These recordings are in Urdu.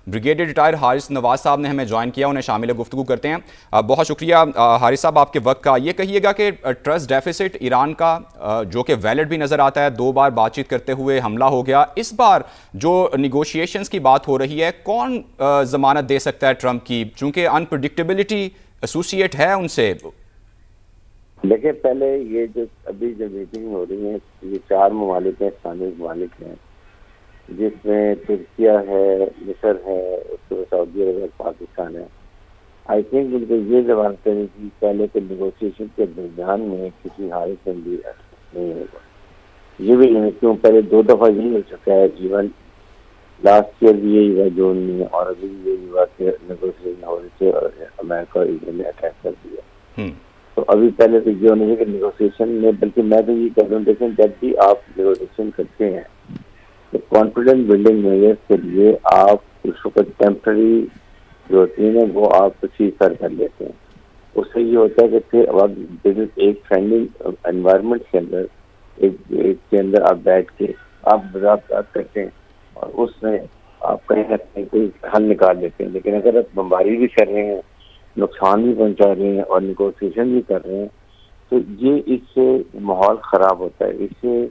بریگیڈیئر ریٹائر حارث نواز صاحب نے ہمیں جوائن کیا، انہیں شامل گفتگو کرتے ہیں۔ بہت شکریہ حارث صاحب آپ کے وقت کا۔ یہ کہیے گا کہ ٹرسٹ ڈیفیسٹ ایران کا جو کہ ویلڈ بھی نظر آتا ہے، 2 بار بات چیت کرتے ہوئے حملہ ہو گیا، اس بار جو نیگوشیشنز کی بات ہو رہی ہے، کون ضمانت دے سکتا ہے ٹرمپ کی، چونکہ انپریڈکٹیبلٹی ایسوسیٹ ہے ان سے؟ دیکھیں، پہلے یہ جو ابھی جو میٹنگ ہو رہی ہے، یہ 4 ممالک ہیں، اسلامی ممالک ہیں، جس میں ترکیہ ہے، مصر ہے، اس کے بعد سعودی عرب، پاکستان ہے۔ آئی تھنک ان کو یہ ضمانت ہے کہ پہلے کے نیگوشیشن کے درمیان میں کسی حالت میں بھی نہیں ہوگا۔ یہ بھی نہیں، کیوں پہلے 2 دفعہ یہی ہو چکا ہے، ایون لاسٹ ایئر بھی یہی ہوا جون میں، اور ابھی بھی یہی ہوا کہ نیگوشیشن ہو رہے تھے اور امریکہ اور اسرائیل نے اٹیک کر دیا۔ تو ابھی پہلے تو یہ ہونا چاہیے کہ نیگوشیشن میں، بلکہ میں تو یہ کہہ رہا ہوں، دیکھیں جب بھی آپ نیگوشیشن کرتے ہیں تو کانفیڈنس بلڈنگ میجرز کے لیے آپ اس وقت ٹیمپرری جو ہوتی ہیں وہ آپ سیزفائر کر لیتے ہیں۔ اس سے یہ ہوتا ہے کہ پھر ایک فرینڈلی انوائرمنٹ کے اندر ایک کے اندر آپ بیٹھ کے آپ مذاکرات کرتے ہیں اور اس میں آپ کہیں نہ کہیں کوئی حل نکال لیتے ہیں۔ لیکن اگر آپ بمباری بھی کر رہے ہیں، نقصان بھی پہنچا رہے ہیں اور نیگوشیشن بھی کر رہے ہیں، تو یہ اس سے ماحول خراب ہوتا ہے، اس سے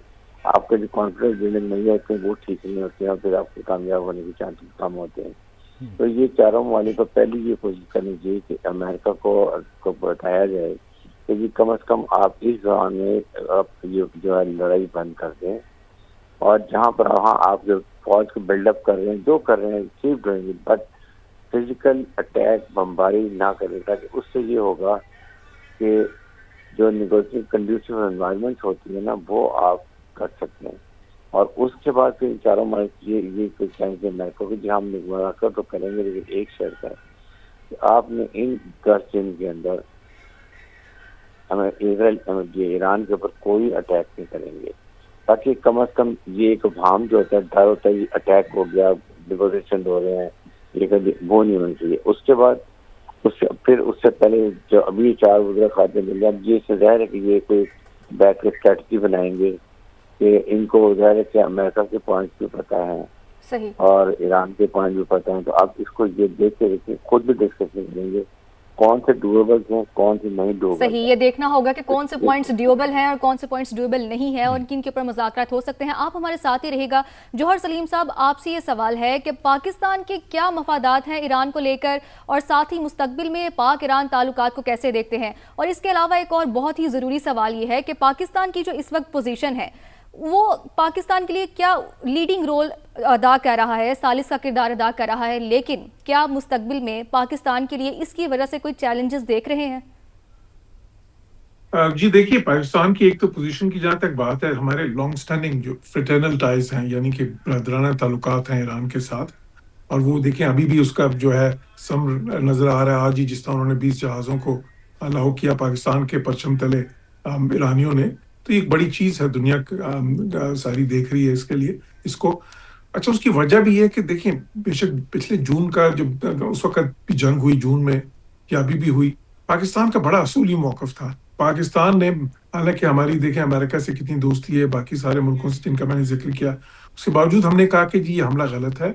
آپ کا جو کانفیڈنس بلڈنگ نہیں ہوتے وہ ٹھیک نہیں ہوتے ہیں، پھر آپ کے کامیاب ہونے کے چانسز کم ہوتے ہیں۔ تو یہ 4 ممالک کو پہلی یہ کوشش کرنی چاہیے کہ امریکہ کو بتایا جائے کہ جی کم از کم آپ اس زبان میں آپ یہ جو ہے لڑائی بند کر دیں، اور جہاں پر وہاں آپ جو فوج کو بلڈ اپ کر رہے ہیں، جو کر رہے ہیں keep doing it, but physical attack بمباری نہ کرے، تاکہ اس سے یہ ہوگا کہ جو نیگوشیشن کنڈیوسو انوائرمنٹ ہوتی ہے نا وہ آپ کر سکتے ہیں۔ اور اس کے بعد پھر 4 ملک یہ کچھ کہیں گے امریکہ کو، جہاں ہم مذاکرات تو کریں گے، لیکن ایک شرط ہے کہ آپ نے ان 10 دن کے اندر ایران کے اوپر کوئی اٹیک نہیں کریں گے، تاکہ کم از کم یہ ایک ابہام جو ہوتا ہے، ڈر ہوتا ہے یہ اٹیک ہو گیا، نیگوشیشن ہو رہے ہیں، یہ کبھی وہ نہیں ہونا چاہیے۔ اس کے بعد اس سے پہلے جو ابھی 4 وزراء خارجہ مل گئے، اب یہ سے ظاہر ہے کہ یہ کوئی بیٹھ کے اسٹریٹجی بنائیں گے کہ ان کو ظاہر ہے کہ امریکہ کے پوائنٹس بھی پتہ ہیں صحیح، اور ایران کے پوائنٹ بھی پتہ ہیں، تو آپ اس کو یہ دیکھ کے دیکھیں، خود بھی ڈسکشن کریں گے کون سے ڈویبلز ہیں، کون سے نہیں ڈویبل صحیح، یہ دیکھنا ہوگا کہ کون سے پوائنٹس ڈیوبل ہیں اور کون سے پوائنٹس ڈیوبل نہیں ہیں، اور کن کے اوپر مذاکرات ہو سکتے ہیں۔ آپ ہمارے ساتھ ہی رہے گا۔ جوہر سلیم صاحب، آپ سے یہ سوال ہے کہ پاکستان کے کیا مفادات ہیں ایران کو لے کر، اور ساتھ ہی مستقبل میں پاک ایران تعلقات کو کیسے دیکھتے ہیں؟ اور اس کے علاوہ ایک اور بہت ہی ضروری سوال یہ ہے کہ پاکستان کی جو اس وقت پوزیشن ہے وہ پاکستان کے لیے کیا لیڈنگ رول ادا کر رہا ہے، ثالث کا کردار ادا کر رہا ہے، لیکن کیا مستقبل میں پاکستان کے لیے اس کی وجہ سے کوئی چیلنجز دیکھ رہے ہیں؟ جی دیکھیے، پاکستان کی ایک تو پوزیشن کی جہاں تک بات ہے، ہمارے لانگ سٹینڈنگ جو فریٹرنل ٹائز ہیں، یعنی کہ برادرانہ تعلقات ہیں ایران کے ساتھ، اور وہ دیکھیں ابھی بھی اس کا جو ہے سم نظر آ رہا ہے۔ آج ہی جس طرح انہوں نے 20 جہازوں کو لاؤ کیا پاکستان کے پرچم تلے ایرانیوں نے، تو یہ ایک بڑی چیز ہے، دنیا ساری دیکھ رہی ہے اس کے لیے اس کو۔ اچھا، اس کی وجہ بھی ہے کہ دیکھیں بے شک پچھلے جون کا جب اس وقت بھی جنگ ہوئی جون میں، یا ابھی بھی ہوئی، پاکستان کا بڑا اصولی موقف تھا۔ پاکستان نے، حالانکہ ہماری دیکھیں امریکہ سے کتنی دوستی ہے، باقی سارے ملکوں سے جن کا میں نے ذکر کیا، اس کے باوجود ہم نے کہا کہ جی یہ حملہ غلط ہے،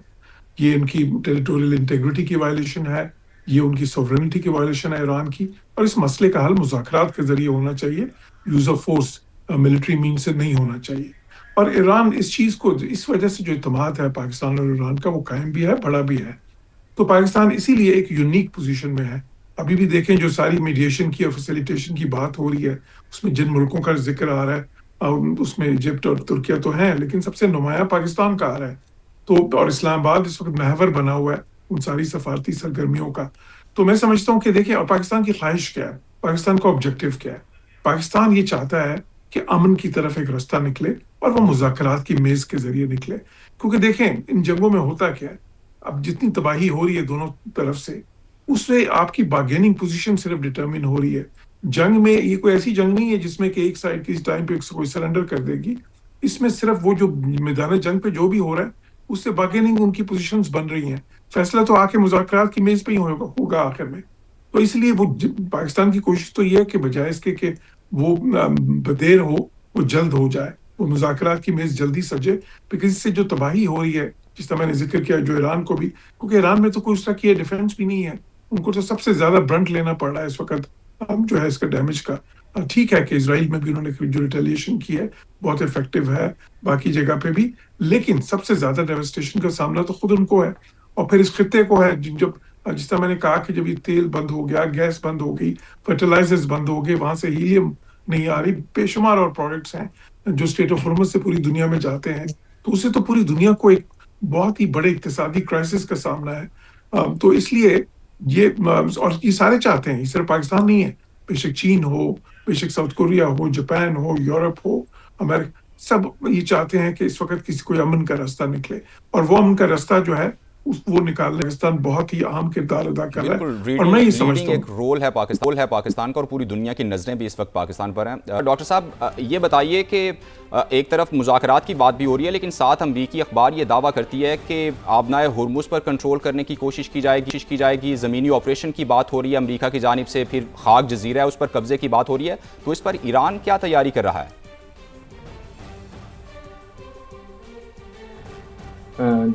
یہ ان کی ٹیریٹوریل انٹیگریٹی کی وائلیشن ہے، یہ ان کی سوورنٹی کی وائلیشن ہے ایران کی، اور اس مسئلے کا حل مذاکرات کے ذریعے ہونا چاہیے، یوز آف فورس ملٹری مین سے نہیں ہونا چاہیے۔ اور ایران اس چیز کو، اس وجہ سے جو اعتماد ہے پاکستان اور ایران کا، وہ قائم بھی ہے، بڑا بھی ہے۔ تو پاکستان اسی لیے ایک یونیک پوزیشن میں ہے۔ ابھی بھی دیکھیں جو ساری میڈیشن کی اور فیسیلیٹیشن کی بات ہو رہی ہے، اس میں جن ملکوں کا ذکر آ رہا ہے، اس میں ایجپٹ اور ترکیہ تو ہیں، لیکن سب سے نمایاں پاکستان کا آ رہا ہے۔ تو اور اسلام آباد اس وقت محور بنا ہوا ہے ان ساری سفارتی سرگرمیوں کا۔ تو میں سمجھتا ہوں کہ دیکھیں، اور پاکستان کی خواہش کیا ہے، پاکستان کا آبجیکٹیو کیا ہے۔ پاکستان یہ چاہتا ہے کہ امن کی طرف ایک راستہ نکلے، اور وہ مذاکرات کی میز کے ذریعے نکلے، کیونکہ دیکھیں ان جنگوں میں ہوتا کیا ہے، اب جتنی تباہی ہو رہی ہے دونوں طرف سے، اس سے آپ کی بارگیننگ پوزیشن صرف ڈٹرمن ہو رہی ہے۔ جنگ میں یہ کوئی ایسی جنگ نہیں ہے جس میں کہ ایک سائڈ کسی ٹائم پہ کوئی سرنڈر کر دے گی۔ اس میں صرف وہ جو میدان جنگ پہ جو بھی ہو رہا ہے، اس سے بارگیننگ ان کی پوزیشنز بن رہی ہیں۔ فیصلہ تو آ کے مذاکرات کی میز پہ ہی ہوگا آخر میں۔ تو اس لیے وہ پاکستان کی کوشش تو یہ ہے کہ بجائے اس کے کہ وہ بدیر ہو، وہ جلد ہو جائے، وہ مذاکرات کی میز جلدی سجے، لیکن اس سے جو تباہی ہو رہی ہے، جس طرح میں نے ذکر کیا جو ایران کو بھی, کیونکہ ایران میں تو کوئی اس طرح کی ڈیفینس بھی نہیں ہے, ان کو تو سب سے زیادہ برنٹ لینا پڑ رہا ہے اس وقت جو ہے اس کا ڈیمیج کا. ٹھیک ہے کہ اسرائیل میں بھی انہوں نے جو ریٹیلیشن کی ہے بہت افیکٹو ہے, باقی جگہ پہ بھی, لیکن سب سے زیادہ ڈیوسٹیشن کا سامنا تو خود ان کو ہے, اور پھر اس خطے کو ہے. جب جس طرح میں نے کہا کہ جب یہ تیل بند ہو گیا, گیس بند ہو گئی, فرٹیلائزرز بند ہو گئے, وہاں سے ہیلیم نہیں آ رہی, بے شمار اور پروڈکٹس ہیں جو اسٹیٹ آف ہرمز سے پوری دنیا میں جاتے ہیں, تو اسے تو پوری دنیا کو ایک بہت ہی بڑے اقتصادی کرائسس کا سامنا ہے. تو اس لیے یہ, اور یہ سارے چاہتے ہیں, یہ صرف پاکستان نہیں ہے, بے شک چین ہو, بے شک ساؤتھ کوریا ہو, جاپان ہو, یورپ ہو, امریکہ, سب یہ چاہتے ہیں کہ اس وقت کسی کوئی امن کا راستہ نکلے, اور وہ امن کا راستہ جو ہے وہ نکالنے پاکستان بہت ہی اہم کردار ادا کر رہا ہے. اور میں یہ سمجھتا ہوں ایک رول ہے پاکستان کا, اور پوری دنیا کی نظریں بھی اس وقت پاکستان پر ہیں. ڈاکٹر صاحب یہ بتائیے کہ ایک طرف مذاکرات کی بات بھی ہو رہی ہے, لیکن ساتھ امریکی اخبار یہ دعویٰ کرتی ہے کہ آبنائے ہرمز پر کنٹرول کرنے کی کوشش کی جائے گی, زمینی آپریشن کی بات ہو رہی ہے امریکہ کی جانب سے, پھر خاک جزیرہ ہے اس پر قبضے کی بات ہو رہی ہے. تو اس پر ایران کیا تیاری کر رہا ہے؟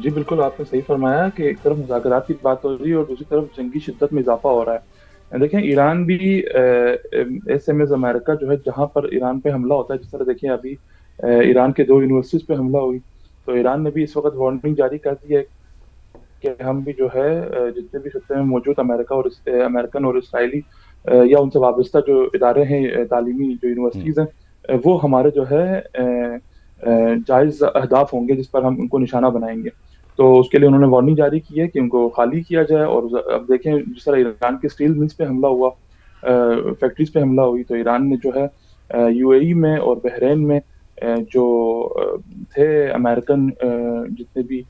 جی بالکل, آپ نے صحیح فرمایا کہ ایک طرف مذاکرات کی بات ہو رہی ہے اور دوسری طرف جنگی شدت میں اضافہ ہو رہا ہے. دیکھیں ایران بھی ایس ایم ایز امریکہ جو ہے جہاں پر ایران پہ حملہ ہوتا ہے, جس طرح دیکھیں ابھی ایران کے 2 یونیورسٹیز پہ حملہ ہوئی, تو ایران نے بھی اس وقت وارننگ جاری کر دی ہے کہ ہم بھی جو ہے جتنے بھی خطے میں موجود امریکن اور اسرائیلی یا ان سے وابستہ جو ادارے ہیں تعلیمی, جو یونیورسٹیز ہیں, وہ ہمارے جو ہے جائز اہداف ہوں گے جس پر ہم ان کو نشانہ بنائیں گے. تو اس کے لیے انہوں نے وارننگ جاری کی ہے کہ ان کو خالی کیا جائے. اور اب دیکھیں جس طرح ایران کے اسٹیل ملز پہ حملہ ہوا, فیکٹریز پہ حملہ ہوئی, تو ایران نے جو ہے یو اے ای میں اور بحرین میں جو تھے امریکن جتنے بھی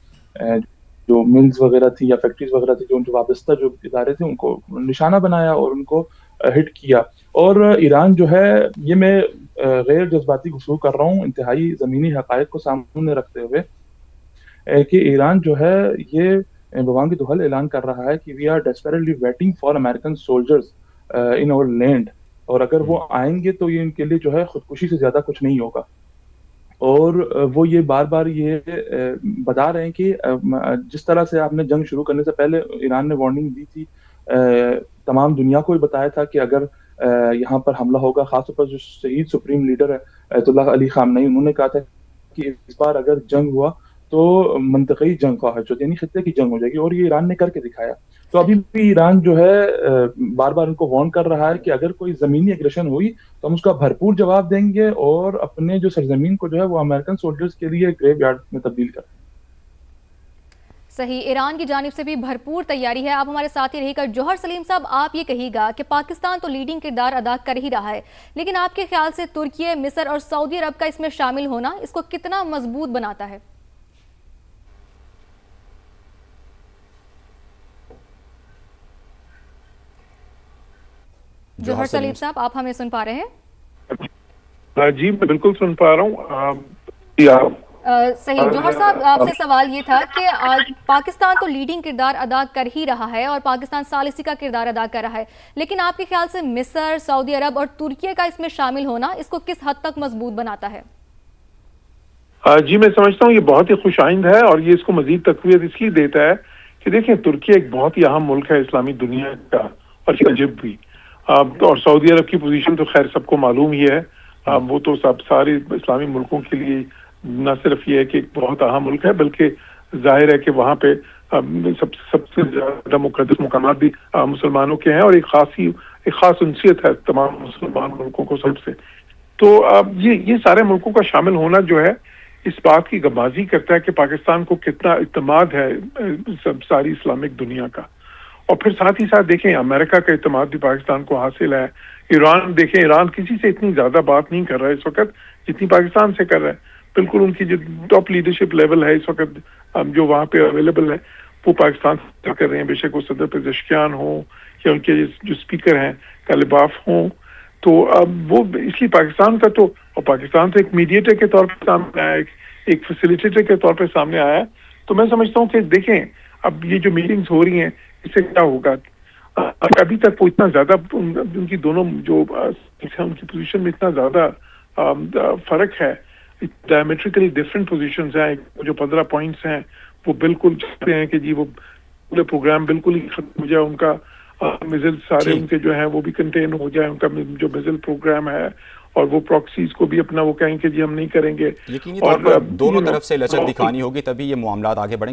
جو ملز وغیرہ تھی یا فیکٹریز وغیرہ تھی, جو ان سے وابستہ جو ادارے تھے, ان کو نشانہ بنایا اور ان کو ہٹ کیا. اور ایران جو ہے, یہ میں غیر جذباتی گفتگو کر رہا ہوں, انتہائی زمینی حقائق کو سامنے رکھتے ہوئے, کہ ایران جو ہے یہ بوانگ دہل اعلان کر رہا ہے کہ we are desperately waiting for American soldiers in our land, اور اگر وہ آئیں گے تو یہ ان کے لیے جو ہے خودکشی سے زیادہ کچھ نہیں ہوگا. اور وہ یہ بار بار یہ بتا رہے ہیں کہ جس طرح سے آپ نے جنگ شروع کرنے سے پہلے ایران نے وارننگ دی تھی, تمام دنیا کو بتایا تھا کہ اگر یہاں پر حملہ ہوگا, خاص طور پر جو شہید سپریم لیڈر ہے ایت اللہ علی خامنئی, انہوں نے کہا تھا کہ اس بار اگر جنگ ہوا تو منطقی جنگ خواہش ہوتی, یعنی خطے کی جنگ ہو جائے گی, اور یہ ایران نے کر کے دکھایا. تو ابھی بھی ایران جو ہے بار بار ان کو وارن کر رہا ہے کہ اگر کوئی زمینی اگریشن ہوئی تو ہم اس کا بھرپور جواب دیں گے, اور اپنے جو سرزمین کو جو ہے وہ امریکن سولجرز کے لیے گریو یارڈ میں تبدیل کریں. صحیح, ایران کی جانب سے بھی بھرپور تیاری ہے. آپ ہمارے ساتھ ہی رہی گا. جوہر سلیم صاحب, آپ یہ کہیے گا کہ پاکستان تو لیڈنگ کردار ادا کر ہی رہا ہے, لیکن آپ کے خیال سے ترکی, مصر اور سعودی عرب کا اس میں شامل ہونا اس کو کتنا مضبوط بناتا ہے؟ جوہر سلیم صاحب, آپ ہمیں سن پا رہے ہیں؟ جی میں بالکل سن پا رہا ہوں. صحیح. جوہر صاحب, آپ سے سوال یہ تھا کہ پاکستان تو لیڈنگ کردار ادا کر ہی رہا ہے اور پاکستان ثالثی کا کردار ادا کر رہا ہے, لیکن آپ کے خیال سے مصر, سعودی عرب اور ترکی کا اس میں شامل ہونا اس کو کس حد تک مضبوط بناتا ہے؟ جی میں سمجھتا ہوں یہ بہت ہی خوش آئند ہے, اور یہ اس کو مزید تقویت اس لیے دیتا ہے کہ دیکھیں ترکی ایک بہت ہی اہم ملک ہے اسلامی دنیا کا, اور عجب بھی. اور سعودی عرب کی پوزیشن تو خیر سب کو معلوم ہی ہے, وہ تو سارے اسلامی ملکوں کے لیے نہ صرف یہ ہے کہ ایک بہت اہم ملک ہے, بلکہ ظاہر ہے کہ وہاں پہ سب سے زیادہ مقدس مقامات بھی مسلمانوں کے ہیں, اور ایک خاص انسیت ہے تمام مسلمان ملکوں کو سب سے. تو یہ سارے ملکوں کا شامل ہونا جو ہے اس بات کی گبازی کرتا ہے کہ پاکستان کو کتنا اعتماد ہے ساری اسلامک دنیا کا. اور پھر ساتھ ہی ساتھ دیکھیں امریکہ کا اعتماد بھی پاکستان کو حاصل ہے. ایران دیکھیں, ایران کسی سے اتنی زیادہ بات نہیں کر رہا ہے اس وقت جتنی پاکستان سے کر رہا ہے. بالکل ان کی جو ٹاپ لیڈرشپ لیول ہے اس وقت جو وہاں پہ اویلیبل ہے وہ پاکستان سے کر رہے ہیں, بے شک وہ صدر پزشکیان ہوں یا ان کے جو اسپیکر ہیں کالباف ہوں. تو وہ اس لیے پاکستان کا تو, اور پاکستان تو ایک میڈیٹر کے طور پہ سامنے آیا, ایک فیسیلیٹیٹر کے طور پہ سامنے آیا. تو میں سمجھتا ہوں کہ دیکھیں اب یہ جو میٹنگز ہو رہی ہیں اس سے کیا ہوگا. ابھی تک وہ اتنا زیادہ ان کی دونوں جو ان کی پوزیشن میں اتنا زیادہ فرق ہے, ڈائمیٹریکلی ڈفرینٹ پوزیشنز ہیں. جو 15 پوائنٹس ہیں وہ بالکل چاہتے ہیں کہ جی وہ پورے پروگرام بالکل ہی ختم ہو جائے، ان کا میزل سارے ان کے جو ہیں وہ بھی کنٹین ہو جائے، ان کا جو میزل پروگرام ہے، اور وہ پراکسیز کو بھی اپنا وہ کہیں کہ جی ہم نہیں کریں گے. یقینی طور پر دونوں طرف سے لچک دکھانی ہوگی، تبھی یہ معاملات آگے بڑھیں گے.